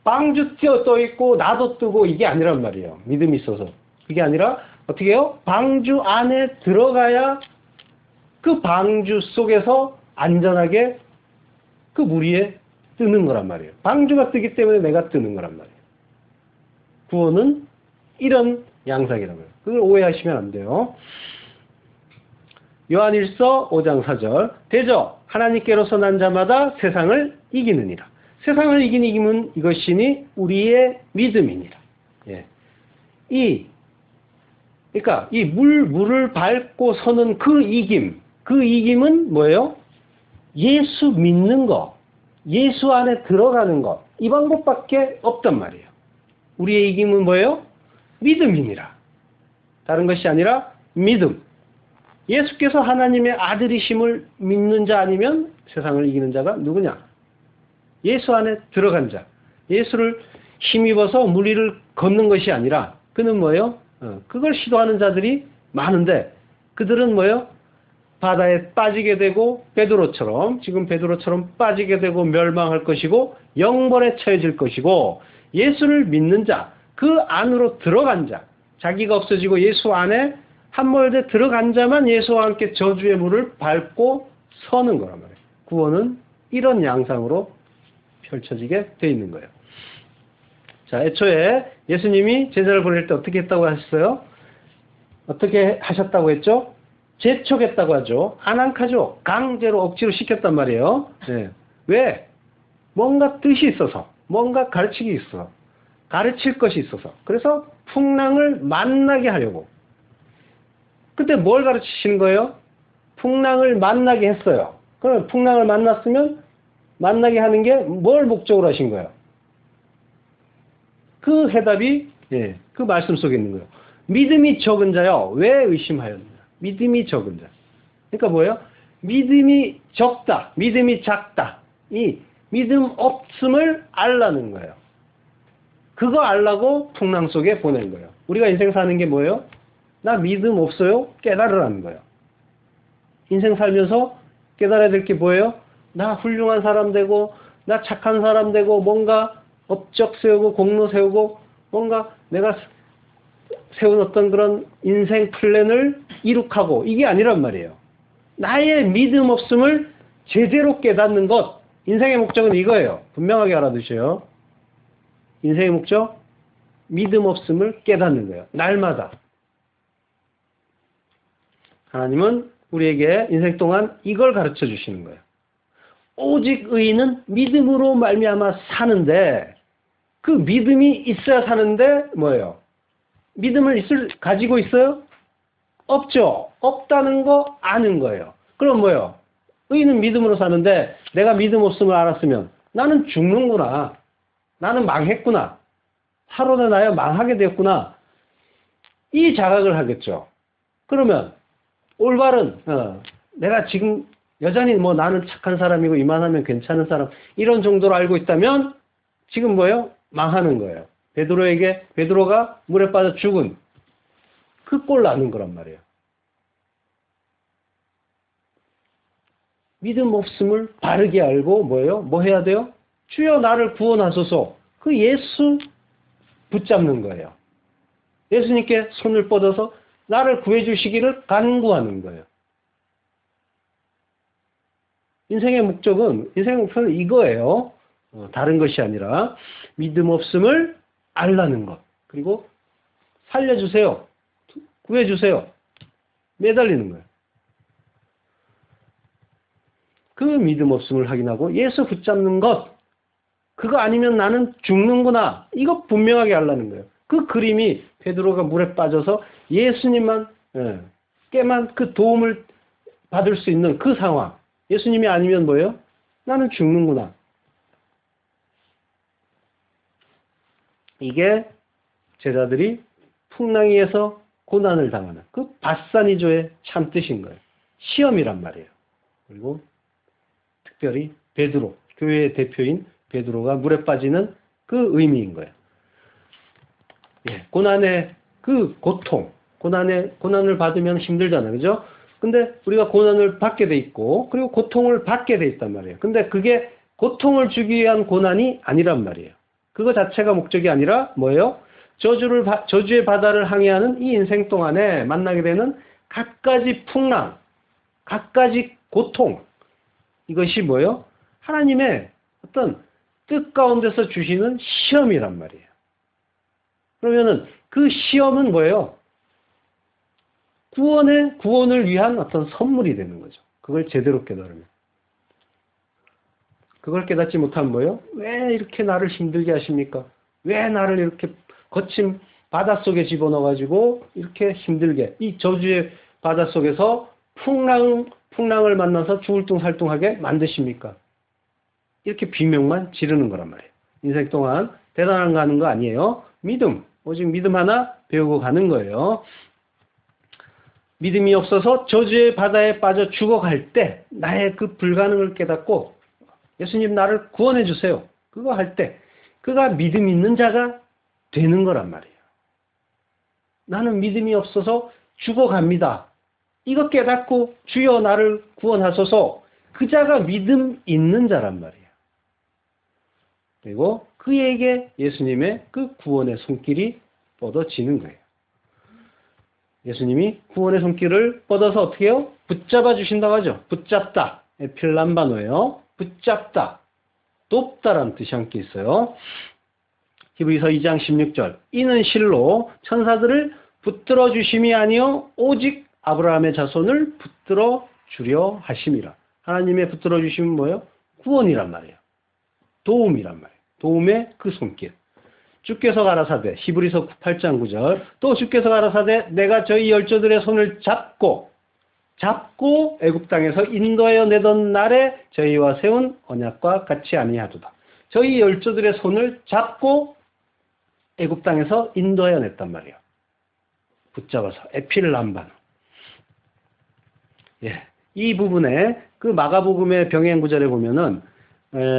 방주 떠 있고 나도 뜨고 이게 아니란 말이에요. 믿음이 있어서. 그게 아니라 어떻게 해요? 방주 안에 들어가야 그 방주 속에서 안전하게 그 무리에 뜨는 거란 말이에요. 방주가 뜨기 때문에 내가 뜨는 거란 말이에요. 구원은 이런 양상이라고요. 그걸 오해하시면 안 돼요. 요한일서 5장 4절 대저 하나님께로서 난 자마다 세상을 이기느니라. 세상을 이긴 이김은 이것이니 우리의 믿음이니라. 예. 그러니까 이 물을 밟고 서는 그 이김은 뭐예요? 예수 믿는 것, 예수 안에 들어가는 것, 이 방법밖에 없단 말이에요. 우리의 이김은 뭐예요? 믿음이니라. 다른 것이 아니라 믿음. 예수께서 하나님의 아들이심을 믿는 자 아니면 세상을 이기는 자가 누구냐? 예수 안에 들어간 자. 예수를 힘입어서 무리를 걷는 것이 아니라 그는 뭐예요? 그걸 시도하는 자들이 많은데 그들은 뭐예요? 바다에 빠지게 되고 지금 베드로처럼 빠지게 되고 멸망할 것이고 영벌에 처해질 것이고 예수를 믿는 자, 그 안으로 들어간 자, 자기가 없어지고 예수 안에 함몰돼 들어간 자만 예수와 함께 저주의 물을 밟고 서는 거란 말이에요. 구원은 이런 양상으로 펼쳐지게 돼 있는 거예요. 자, 애초에 예수님이 제자를 보낼 때 어떻게 했다고 하셨어요? 어떻게 하셨다고 했죠? 재촉했다고 하죠. 아난카죠. 강제로 억지로 시켰단 말이에요. 네. 왜? 뭔가 뜻이 있어서, 뭔가 가르치기 있어서, 가르칠 것이 있어서. 그래서 풍랑을 만나게 하려고. 그때 뭘 가르치시는 거예요? 풍랑을 만나게 했어요. 그럼 풍랑을 만났으면 만나게 하는 게 뭘 목적으로 하신 거예요? 그 해답이 그 말씀 속에 있는 거예요. 믿음이 적은 자요. 왜 의심하였느냐? 믿음이 적은 자. 그러니까 뭐예요? 믿음이 적다. 믿음이 작다. 이 믿음 없음을 알라는 거예요. 그거 알라고 풍랑 속에 보낸 거예요. 우리가 인생 사는 게 뭐예요? 나 믿음 없어요? 깨달으라는 거예요. 인생 살면서 깨달아야 될 게 뭐예요? 나 훌륭한 사람 되고 나 착한 사람 되고 뭔가 업적 세우고 공로 세우고 뭔가 내가 세운 어떤 그런 인생 플랜을 이룩하고 이게 아니란 말이에요. 나의 믿음 없음을 제대로 깨닫는 것. 인생의 목적은 이거예요. 분명하게 알아두셔요. 인생의 목적? 믿음 없음을 깨닫는 거예요. 날마다. 하나님은 우리에게 인생 동안 이걸 가르쳐 주시는 거예요. 오직 의인은 믿음으로 말미암아 사는데 그 믿음이 있어야 사는데 뭐예요? 믿음을 가지고 있어요? 없죠. 없다는 거 아는 거예요. 그럼 뭐예요? 의인은 믿음으로 사는데 내가 믿음 없음을 알았으면 나는 죽는구나. 나는 망했구나. 하루는 나야 망하게 되었구나. 이 자각을 하겠죠. 그러면 올바른 내가 지금 여전히 뭐 나는 착한 사람이고 이만하면 괜찮은 사람 이런 정도로 알고 있다면 지금 뭐예요? 망하는 거예요. 베드로가 물에 빠져 죽은 그 꼴 나는 거란 말이에요. 믿음 없음을 바르게 알고 뭐예요? 뭐 해야 돼요? 주여 나를 구원하소서. 그 예수 붙잡는 거예요. 예수님께 손을 뻗어서 나를 구해 주시기를 간구하는 거예요. 인생의 목표는 이거예요. 다른 것이 아니라 믿음 없음을 알라는 것. 그리고 살려주세요. 구해주세요. 매달리는 거예요. 그 믿음 없음을 확인하고 예수 붙잡는 것. 그거 아니면 나는 죽는구나. 이거 분명하게 알라는 거예요. 그 그림이 베드로가 물에 빠져서 예수님만 깨만 그 도움을 받을 수 있는 그 상황. 예수님이 아니면 뭐예요? 나는 죽는구나. 이게 제자들이 풍랑이에서 고난을 당하는 그 바사니조의 참뜻인 거예요. 시험이란 말이에요. 그리고 특별히 베드로, 교회의 대표인 베드로가 물에 빠지는 그 의미인 거예요. 예, 고난의 그 고통, 고난을 받으면 힘들잖아요. 그죠? 근데 우리가 고난을 받게 돼 있고, 그리고 고통을 받게 돼 있단 말이에요. 근데 그게 고통을 주기 위한 고난이 아니란 말이에요. 그거 자체가 목적이 아니라 뭐예요? 저주의 바다를 항해하는 이 인생 동안에 만나게 되는 갖가지 풍랑, 갖가지 고통, 이것이 뭐예요? 하나님의 어떤 뜻 가운데서 주시는 시험이란 말이에요. 그러면은 그 시험은 뭐예요? 구원을 위한 어떤 선물이 되는 거죠. 그걸 제대로 깨달으면. 그걸 깨닫지 못하면 뭐예요? 왜 이렇게 나를 힘들게 하십니까? 왜 나를 이렇게 거친 바닷속에 집어넣어가지고 이렇게 힘들게 이 저주의 바닷속에서 풍랑을 만나서 죽을 둥살둥하게 만드십니까? 이렇게 비명만 지르는 거란 말이에요. 인생 동안 대단한 거 하는 거 아니에요. 믿음, 오직 믿음 하나 배우고 가는 거예요. 믿음이 없어서 저주의 바다에 빠져 죽어갈 때 나의 그 불가능을 깨닫고 예수님 나를 구원해 주세요. 그거 할 때 그가 믿음 있는 자가 되는 거란 말이에요. 나는 믿음이 없어서 죽어갑니다. 이거 깨닫고 주여 나를 구원하소서. 그 자가 믿음 있는 자란 말이에요. 그리고 그에게 예수님의 그 구원의 손길이 뻗어지는 거예요. 예수님이 구원의 손길을 뻗어서 어떻게 해요? 붙잡아 주신다고 하죠. 붙잡다. 에필람바노예요. 붙잡다. 돕다라는 뜻이 함께 있어요. 히브리서 2장 16절. 이는 실로 천사들을 붙들어 주심이 아니요 오직 아브라함의 자손을 붙들어 주려 하심이라. 하나님의 붙들어 주심은 뭐예요? 구원이란 말이에요. 도움이란 말이에요. 도움의 그 손길. 주께서 가라사대 히브리서 8장 9절 또 주께서 가라사대 내가 저희 열조들의 손을 잡고 애굽 땅에서 인도하여 내던 날에 저희와 세운 언약과 같이 아니하도다. 저희 열조들의 손을 잡고 애굽 땅에서 인도하여 냈단 말이에요. 붙잡아서 에필람반. 예, 이 부분에 그 마가복음의 병행 구절에 보면은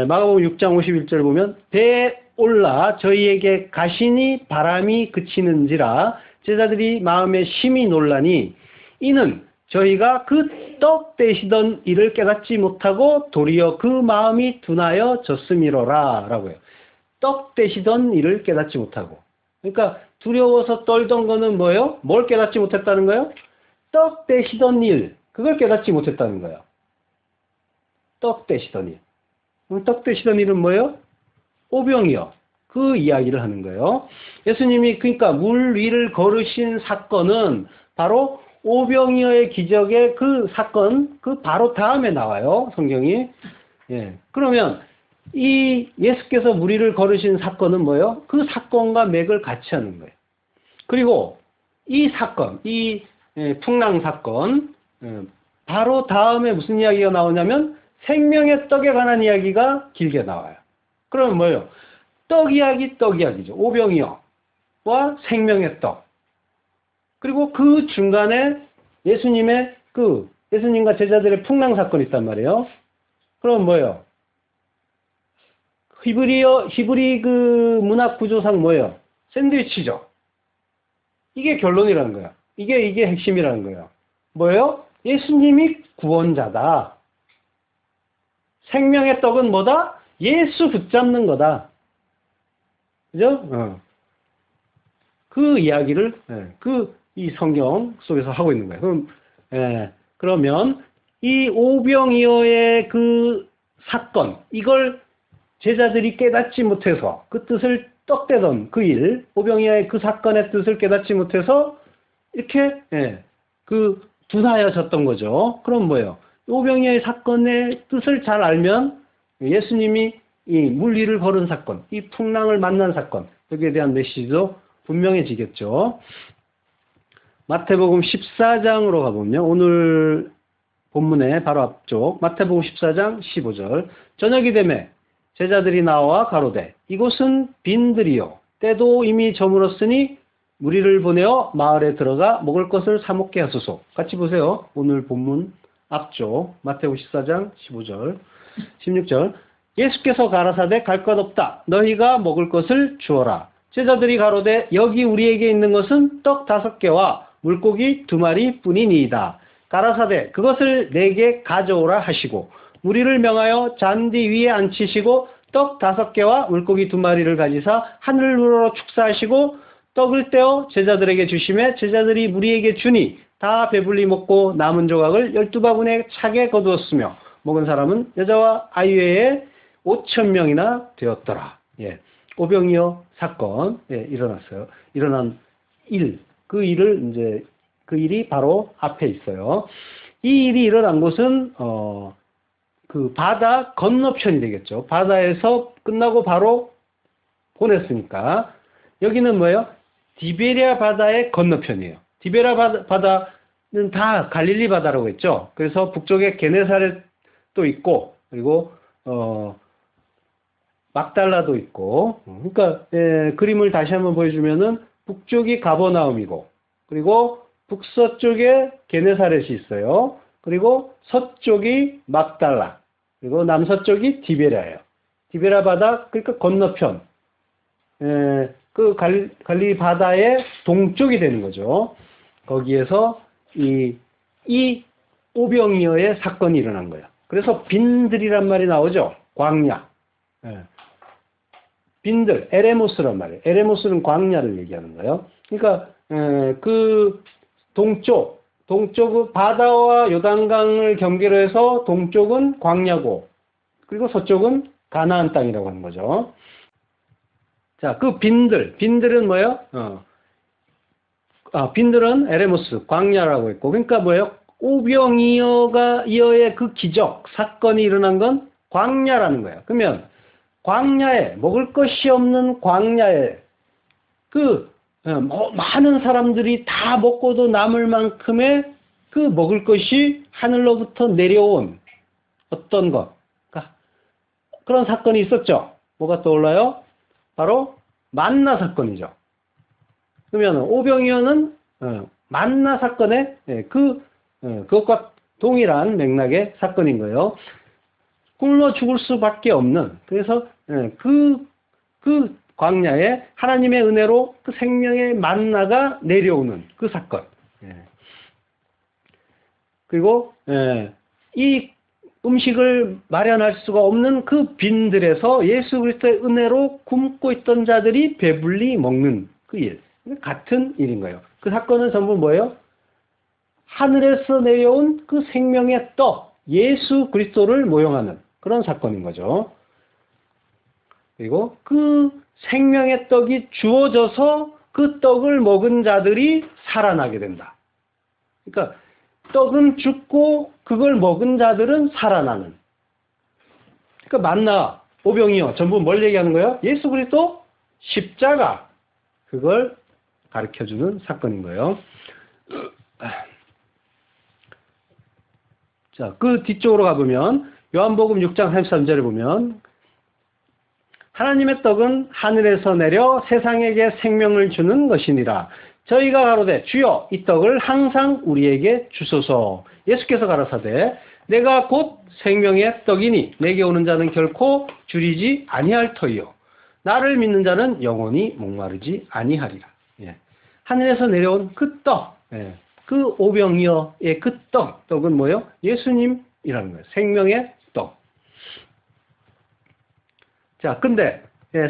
마가복음 6장 51절 보면 배에 올라 저희에게 가시니 바람이 그치는지라 제자들이 마음에 심히 놀라니 이는 저희가 그 떡 되시던 이를 깨닫지 못하고 도리어 그 마음이 둔하여 졌음이로라 라고요. 떡 되시던 이를 깨닫지 못하고. 그러니까 두려워서 떨던 거는 뭐예요? 뭘 깨닫지 못했다는 거예요? 떡 되시던 일, 그걸 깨닫지 못했다는 거예요. 떡 되시던 일. 그럼 떡 되시던 일은 뭐예요? 오병이어. 그 이야기를 하는 거예요. 예수님이 그러니까 물 위를 걸으신 사건은 바로 오병이어의 기적의 그 사건, 그 바로 다음에 나와요. 성경이. 예. 그러면 이 예수께서 물 위를 걸으신 사건은 뭐예요? 그 사건과 맥을 같이 하는 거예요. 그리고 이 사건, 이 풍랑 사건, 바로 다음에 무슨 이야기가 나오냐면 생명의 떡에 관한 이야기가 길게 나와요. 그러면 뭐예요? 떡 이야기죠. 오병이어와 생명의 떡. 그리고 그 중간에 예수님과 제자들의 풍랑 사건이 있단 말이에요. 그럼 뭐예요? 히브리 그 문학 구조상 뭐예요? 샌드위치죠. 이게 결론이라는 거예요. 이게 핵심이라는 거예요. 뭐예요? 예수님이 구원자다. 생명의 떡은 뭐다? 예수 붙잡는 거다. 그죠? 그 이야기를, 이 성경 속에서 하고 있는 거예요. 그러면 이 오병이어의 그 사건, 이걸 제자들이 깨닫지 못해서 그 뜻을 떡대던 그 일, 오병이어의 그 사건의 뜻을 깨닫지 못해서 이렇게 그 둔하여졌던 거죠. 그럼 뭐예요? 오병이어의 사건의 뜻을 잘 알면 예수님이 이 물 위를 걸은 사건, 이 풍랑을 만난 사건, 여기에 대한 메시지도 분명해지겠죠. 마태복음 14장으로 가보면 오늘 본문의 바로 앞쪽 마태복음 14장 15절 저녁이 되매 제자들이 나와 가로되 이곳은 빈들이요 때도 이미 저물었으니 무리를 보내어 마을에 들어가 먹을 것을 사 먹게 하소서. 같이 보세요. 오늘 본문 앞쪽 마태복음 14장 15절 16절 예수께서 가라사대 갈 것 없다. 너희가 먹을 것을 주어라. 제자들이 가로되 여기 우리에게 있는 것은 떡 5개와 물고기 2마리 뿐이니이다. 가라사대 그것을 내게 가져오라 하시고 무리를 명하여 잔디 위에 앉히시고 떡 5개와 물고기 2마리를 가지사 하늘 우러러 축사하시고 떡을 떼어 제자들에게 주시매 제자들이 무리에게 주니 다 배불리 먹고 남은 조각을 12바구니에 차게 거두었으며 먹은 사람은 여자와 아이 외에 5,000명이나 되었더라. 예. 오병이어 사건 일어났어요. 일어난 일, 그 일이 바로 앞에 있어요. 이 일이 일어난 곳은 그 바다 건너편이 되겠죠. 바다에서 끝나고 바로 보냈으니까 여기는 뭐예요? 디베랴 바다의 건너편이에요. 디베랴 바다는 다 갈릴리 바다라고 했죠. 그래서 북쪽에 게네사렛도 있고 그리고 막달라도 있고, 그러니까 그림을 다시 한번 보여주면은 북쪽이 가버나움이고, 그리고 북서쪽에 게네사렛이 있어요. 그리고 서쪽이 막달라, 그리고 남서쪽이 디베랴예요. 디베랴 바다 그러니까 건너편, 그 갈릴리 바다의 동쪽이 되는 거죠. 거기에서 이 오병이어의 사건이 일어난 거예요. 그래서 빈들이란 말이 나오죠. 광야. 빈들, 에레모스란 말이에요. 에레모스는 광야를 얘기하는 거예요. 그러니까 그 동쪽 바다와 요단강을 경계로 해서 동쪽은 광야고 그리고 서쪽은 가나안 땅이라고 하는 거죠. 자, 그 빈들은 뭐예요? 빈들은 에레모스, 광야라고 했고, 그러니까 뭐예요? 오병이어의 그 기적, 사건이 일어난 건 광야라는 거예요. 그러면 광야에, 먹을 것이 없는 광야에 많은 사람들이 다 먹고도 남을 만큼의 그 먹을 것이 하늘로부터 내려온 어떤 것, 그러니까 그런 사건이 있었죠. 뭐가 떠올라요? 바로 만나 사건이죠. 그러면 오병이어는 만나 사건의 그것과 동일한 맥락의 사건인 거예요. 굶어 죽을 수밖에 없는, 그래서 그 광야에 하나님의 은혜로 그 생명의 만나가 내려오는 그 사건. 그리고 이 음식을 마련할 수가 없는 그 빈들에서 예수 그리스도의 은혜로 굶고 있던 자들이 배불리 먹는 그 일. 같은 일인 거예요. 그 사건은 전부 뭐예요? 하늘에서 내려온 그 생명의 떡, 예수 그리스도를 모형하는 그런 사건인 거죠. 그리고 그 생명의 떡이 주어져서 그 떡을 먹은 자들이 살아나게 된다. 그러니까 떡은 죽고 그걸 먹은 자들은 살아나는. 그러니까 만나, 오병이어 전부 뭘 얘기하는 거예요? 예수 그리스도 십자가. 그걸 가르쳐주는 사건인 거예요. 자, 그 뒤쪽으로 가보면 요한복음 6장 33절에 보면 하나님의 떡은 하늘에서 내려 세상에게 생명을 주는 것이니라. 저희가 가로되 주여 이 떡을 항상 우리에게 주소서. 예수께서 가라사대 내가 곧 생명의 떡이니 내게 오는 자는 결코 줄이지 아니할 터이요 나를 믿는 자는 영원히 목마르지 아니하리라. 예. 하늘에서 내려온 그 떡, 그 오병이어의 그 떡은 뭐예요? 예수님이라는 거예요. 생명의 떡. 자, 근데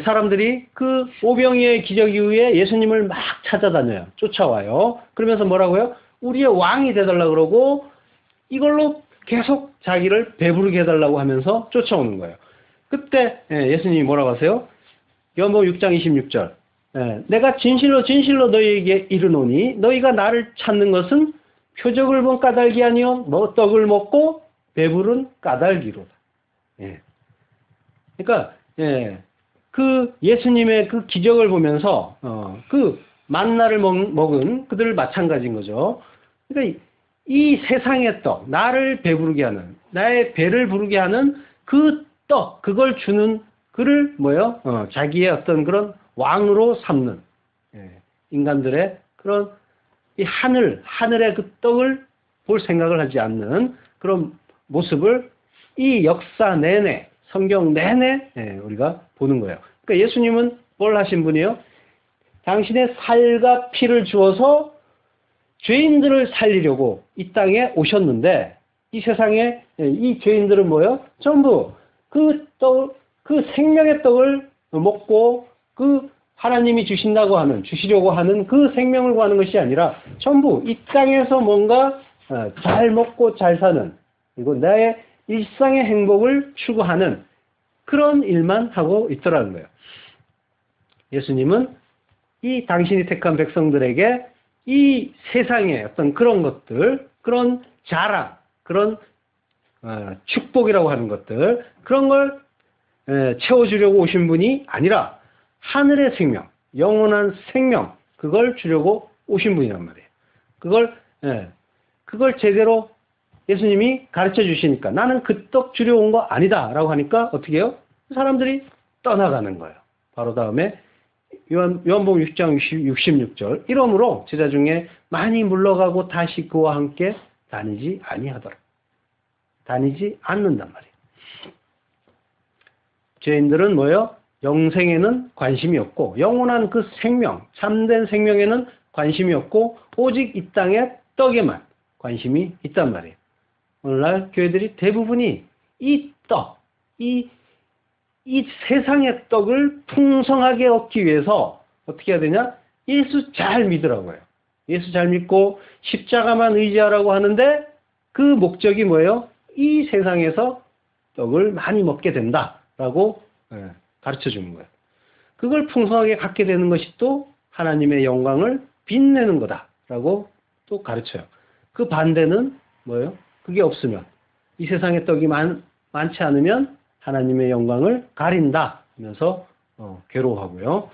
사람들이 그 오병이어의 기적 이후에 예수님을 막 찾아다녀요. 쫓아와요. 그러면서 뭐라고요? 우리의 왕이 되달라고 그러고 이걸로 계속 자기를 배부르게 해달라고 하면서 쫓아오는 거예요. 그때 예수님이 뭐라고 하세요? 요한복음 6장 26절. 내가 진실로 진실로 너희에게 이르노니 너희가 나를 찾는 것은 표적을 본 까닭이 아니요 떡을 먹고 배부른 까닭이로다. 그러니까 그 예수님의 그 기적을 보면서 그 만나를 먹은 그들 마찬가지인 거죠. 그러니까 이 세상의 떡, 나를 배부르게 하는, 나의 배를 부르게 하는 그 떡, 그걸 주는 그를 뭐요? 자기의 어떤 그런 왕으로 삼는 인간들의 그런 이 하늘의 그 떡을 볼 생각을 하지 않는 그런 모습을 이 역사 내내, 성경 내내 우리가 보는 거예요. 그러니까 예수님은 뭘 하신 분이에요? 당신의 살과 피를 주어서 죄인들을 살리려고 이 땅에 오셨는데 이 세상에 이 죄인들은 뭐예요? 전부 그 생명의 떡을 먹고 그 하나님이 주시려고 하는 그 생명을 구하는 것이 아니라 전부 이 땅에서 뭔가 잘 먹고 잘 사는 그리고 나의 일상의 행복을 추구하는 그런 일만 하고 있더라는 거예요. 예수님은 이 당신이 택한 백성들에게 이 세상의 어떤 그런 것들, 그런 자랑, 그런 축복이라고 하는 것들, 그런 걸 채워주려고 오신 분이 아니라 하늘의 생명, 영원한 생명, 그걸 주려고 오신 분이란 말이에요. 그걸 제대로 예수님이 가르쳐 주시니까 나는 그 떡 주려 온 거 아니다 라고 하니까 어떻게 해요? 사람들이 떠나가는 거예요. 바로 다음에 요한복음 6장 66절 이러므로 제자 중에 많이 물러가고 다시 그와 함께 다니지 아니하더라. 다니지 않는단 말이에요. 죄인들은 뭐예요? 영생에는 관심이 없고 영원한 그 생명, 참된 생명에는 관심이 없고 오직 이 땅의 떡에만 관심이 있단 말이에요. 오늘날 교회들이 대부분이 이 떡, 이 세상의 떡을 풍성하게 얻기 위해서 어떻게 해야 되냐? 예수 잘 믿으라고요. 예수 잘 믿고 십자가만 의지하라고 하는데 그 목적이 뭐예요? 이 세상에서 떡을 많이 먹게 된다라고 가르쳐 주는 거예요. 그걸 풍성하게 갖게 되는 것이 또 하나님의 영광을 빛내는 거다라고 또 가르쳐요. 그 반대는 뭐예요? 그게 없으면 이 세상의 떡이 많지 않으면 하나님의 영광을 가린다 하면서 괴로워하고요.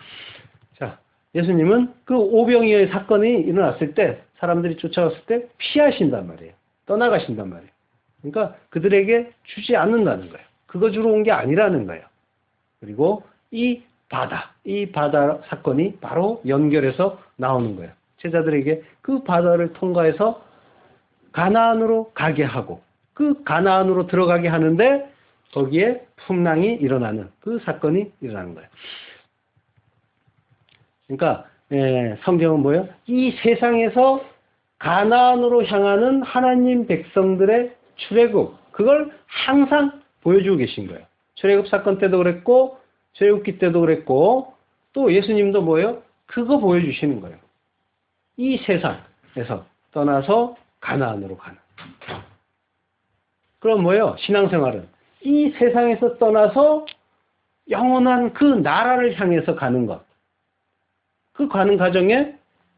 자, 예수님은 그 오병이어의 사건이 일어났을 때 사람들이 쫓아갔을 때 피하신단 말이에요. 떠나가신단 말이에요. 그러니까 그들에게 주지 않는다는 거예요. 그거 주러 온 게 아니라는 거예요. 그리고 이 바다 사건이 바로 연결해서 나오는 거예요. 제자들에게 그 바다를 통과해서 가나안으로 가게 하고 그 가나안으로 들어가게 하는데 거기에 풍랑이 일어나는 그 사건이 일어나는 거예요. 그러니까 성경은 뭐예요? 이 세상에서 가나안으로 향하는 하나님 백성들의 출애굽, 그걸 항상 보여주고 계신 거예요. 출애굽 사건 때도 그랬고, 출애굽기 때도 그랬고, 또 예수님도 뭐예요? 그거 보여주시는 거예요. 이 세상에서 떠나서 가나안으로 가는. 그럼 뭐예요? 신앙생활은 이 세상에서 떠나서 영원한 그 나라를 향해서 가는 것. 그 가는 과정에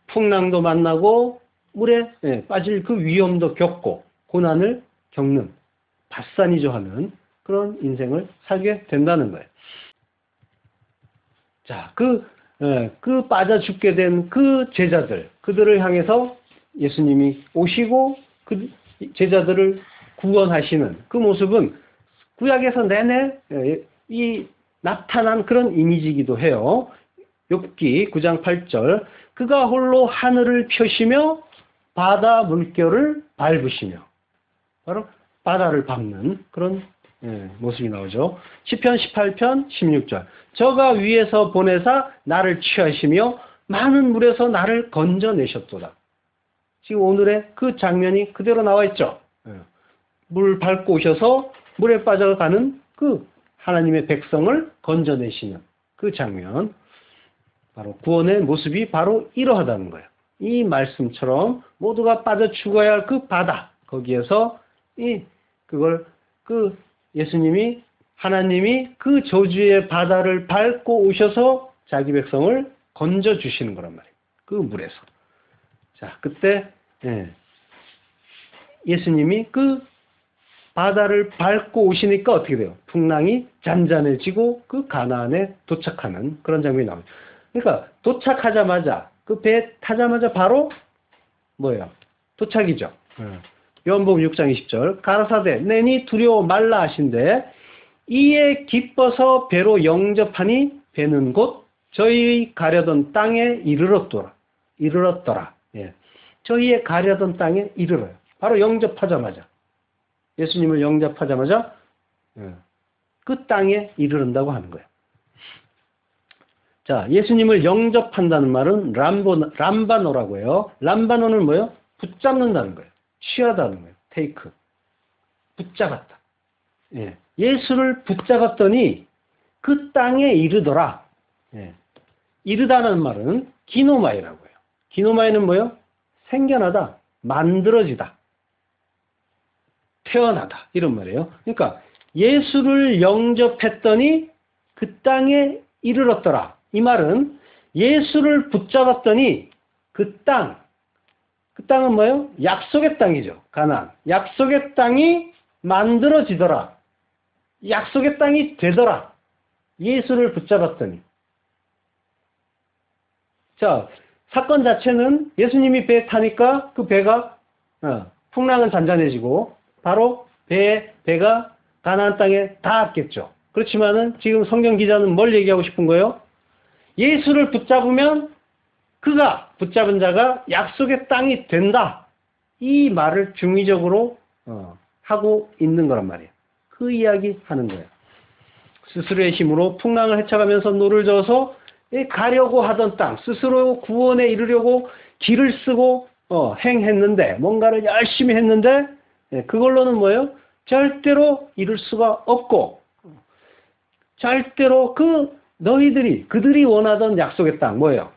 풍랑도 만나고 물에 빠질 그 위험도 겪고 고난을 겪는 받산이죠 하는 그런 인생을 살게 된다는 거예요. 자, 그 빠져 죽게 된 그 제자들, 그들을 향해서 예수님이 오시고 그 제자들을 구원하시는 그 모습은 구약에서 내내 이 나타난 그런 이미지이기도 해요. 욥기 9장 8절 그가 홀로 하늘을 펴시며 바다 물결을 밟으시며 바로 바다를 밟는 그런 모습이 나오죠. 시편 18편 16절 저가 위에서 보내사 나를 취하시며 많은 물에서 나를 건져내셨도다. 지금 오늘의 그 장면이 그대로 나와 있죠. 물 밟고 오셔서 물에 빠져가는 그 하나님의 백성을 건져내시는 그 장면, 바로 구원의 모습이 바로 이러하다는 거예요. 이 말씀처럼 모두가 빠져 죽어야 할 그 바다, 거기에서 그 예수님이 하나님이 그 저주의 바다를 밟고 오셔서 자기 백성을 건져 주시는 거란 말이에요. 그 물에서. 자, 그때 예수님이 그 바다를 밟고 오시니까 어떻게 돼요? 풍랑이 잔잔해지고 그 가나안에 도착하는 그런 장면이 나옵니다. 그러니까 도착하자마자 그 배 타자마자 바로 뭐예요? 도착이죠. 요한복음 6장 20절 가라사대 내니 두려워 말라 하신대 이에 기뻐서 배로 영접하니 배는 곧 저희 가려던 땅에 이르렀더라. 예. 저희의 가려던 땅에 이르러요. 바로 영접하자마자 예수님을 영접하자마자 그 땅에 이르른다고 하는 거예요. 자, 예수님을 영접한다는 말은 람바노라고 해요. 람바노는 뭐예요? 붙잡는다는 거예요. 취하다는 거예요. 테이크. 붙잡았다. 예. 예수를 붙잡았더니 그 땅에 이르더라. 예. 이르다는 말은 기노마이라고 해요. 기노마이는 뭐예요? 생겨나다, 만들어지다, 태어나다 이런 말이에요. 그러니까 예수를 영접했더니 그 땅에 이르렀더라. 이 말은 예수를 붙잡았더니 그 땅은 뭐예요? 약속의 땅이죠. 가나안. 약속의 땅이 만들어지더라. 약속의 땅이 되더라. 예수를 붙잡았더니. 자, 사건 자체는 예수님이 배에 타니까 그 배가 풍랑은 잔잔해지고 바로 배가 가나안 땅에 닿았겠죠. 그렇지만은 지금 성경 기자는 뭘 얘기하고 싶은 거예요? 예수를 붙잡으면 그가 붙잡은 자가 약속의 땅이 된다. 이 말을 중의적으로 하고 있는 거란 말이에요. 그 이야기 하는 거예요. 스스로의 힘으로 풍랑을 헤쳐가면서 노를 저어서 가려고 하던 땅, 스스로 구원에 이르려고 길을 쓰고 행했는데, 뭔가를 열심히 했는데 그걸로는 뭐예요? 절대로 이룰 수가 없고 절대로 그들이 원하던 약속의 땅 뭐예요?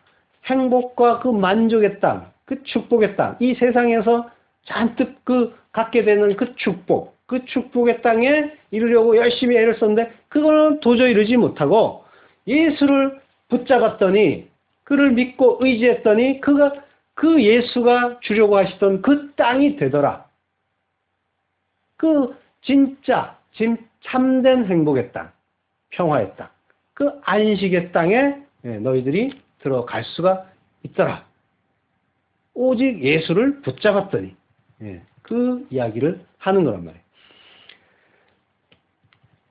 행복과 그 만족의 땅, 그 축복의 땅, 이 세상에서 잔뜩 갖게 되는 그 축복의 땅에 이르려고 열심히 애를 썼는데 그거는 도저히 이루지 못하고 예수를 붙잡았더니 그를 믿고 의지했더니 그 예수가 주려고 하시던 그 땅이 되더라. 그 진짜 참된 행복의 땅, 평화의 땅, 그 안식의 땅에 너희들이 들어갈 수가 있더라. 오직 예수를 붙잡았더니 그 이야기를 하는 거란 말이에요.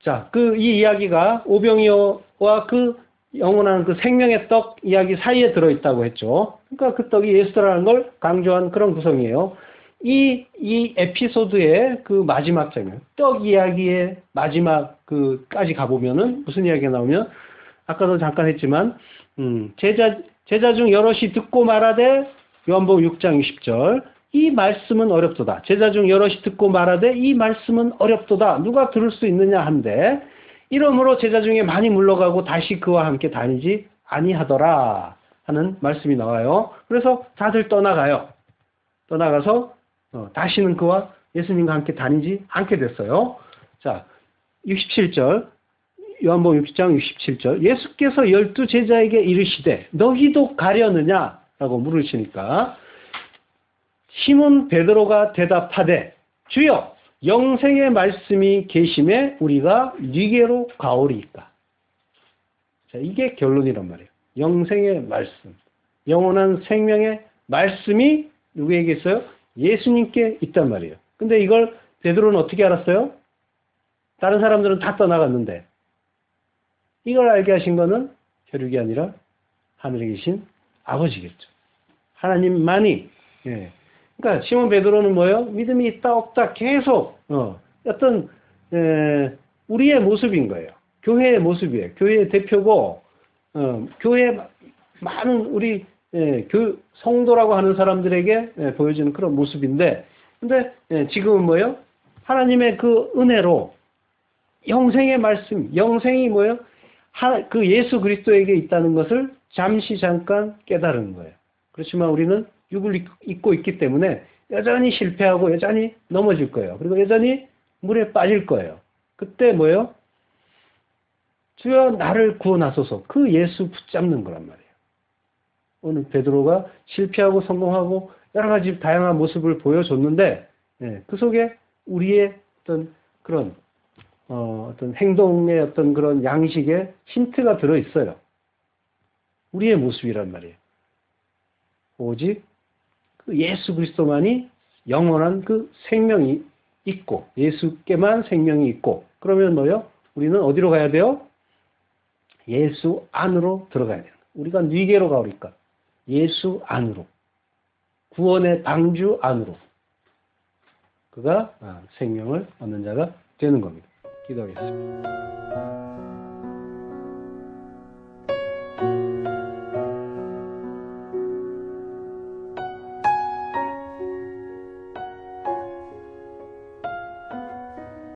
자, 이 이야기가 오병이어와 그 영원한 그 생명의 떡 이야기 사이에 들어있다고 했죠. 그러니까 그 떡이 예수라는 걸 강조한 그런 구성이에요. 이 에피소드의 그 마지막 장면, 떡 이야기의 마지막 까지 가보면은 무슨 이야기가 나오면, 아까도 잠깐 했지만, 제자 중 여럿이 듣고 말하되, 요한복음 6장 20절, 이 말씀은 어렵도다. 제자 중 여럿이 듣고 말하되 이 말씀은 어렵도다. 누가 들을 수 있느냐 한데 이러므로 제자 중에 많이 물러가고 다시 그와 함께 다니지 아니하더라 하는 말씀이 나와요. 그래서 다들 떠나가요. 떠나가서 다시는 그와 예수님과 함께 다니지 않게 됐어요. 자, 67절 요한복음 60장 67절 예수께서 12 제자에게 이르시되 너희도 가려느냐? 라고 물으시니까 시몬 베드로가 대답하되 주여 영생의 말씀이 계심에 우리가 네게로 가오리이까. 자, 이게 결론이란 말이에요. 영생의 말씀, 영원한 생명의 말씀이 누구에게 있어요? 예수님께 있단 말이에요. 근데 이걸 베드로는 어떻게 알았어요? 다른 사람들은 다 떠나갔는데 이걸 알게 하신 거는 혈육이 아니라 하늘에 계신 아버지겠죠. 하나님만이. 예. 그러니까 시몬 베드로는 뭐예요? 믿음이 있다 없다 계속 어떤 우리의 모습인 거예요. 교회의 모습이에요. 교회의 대표고 교회의 많은 우리 성도라고 하는 사람들에게 보여지는 그런 모습인데 근데 지금은 뭐예요? 하나님의 그 은혜로 영생의 말씀, 영생이 뭐예요? 그 예수 그리스도에게 있다는 것을 잠시 잠깐 깨달은 거예요. 그렇지만 우리는 육을 입고 있기 때문에 여전히 실패하고 여전히 넘어질 거예요. 그리고 여전히 물에 빠질 거예요. 그때 뭐예요? 주여 나를 구원하소서. 그 예수 붙잡는 거란 말이에요. 오늘 베드로가 실패하고 성공하고 여러 가지 다양한 모습을 보여줬는데 그 속에 우리의 어떤 그런 어떤 행동의 어떤 그런 양식의 힌트가 들어있어요. 우리의 모습이란 말이에요. 오직 그 예수 그리스도만이 영원한 그 생명이 있고 예수께만 생명이 있고 그러면 뭐요? 우리는 어디로 가야 돼요? 예수 안으로 들어가야 돼요. 우리가 뉘게로 가오리까? 예수 안으로. 구원의 방주 안으로. 그가 생명을 얻는 자가 되는 겁니다. 기도하겠습니다.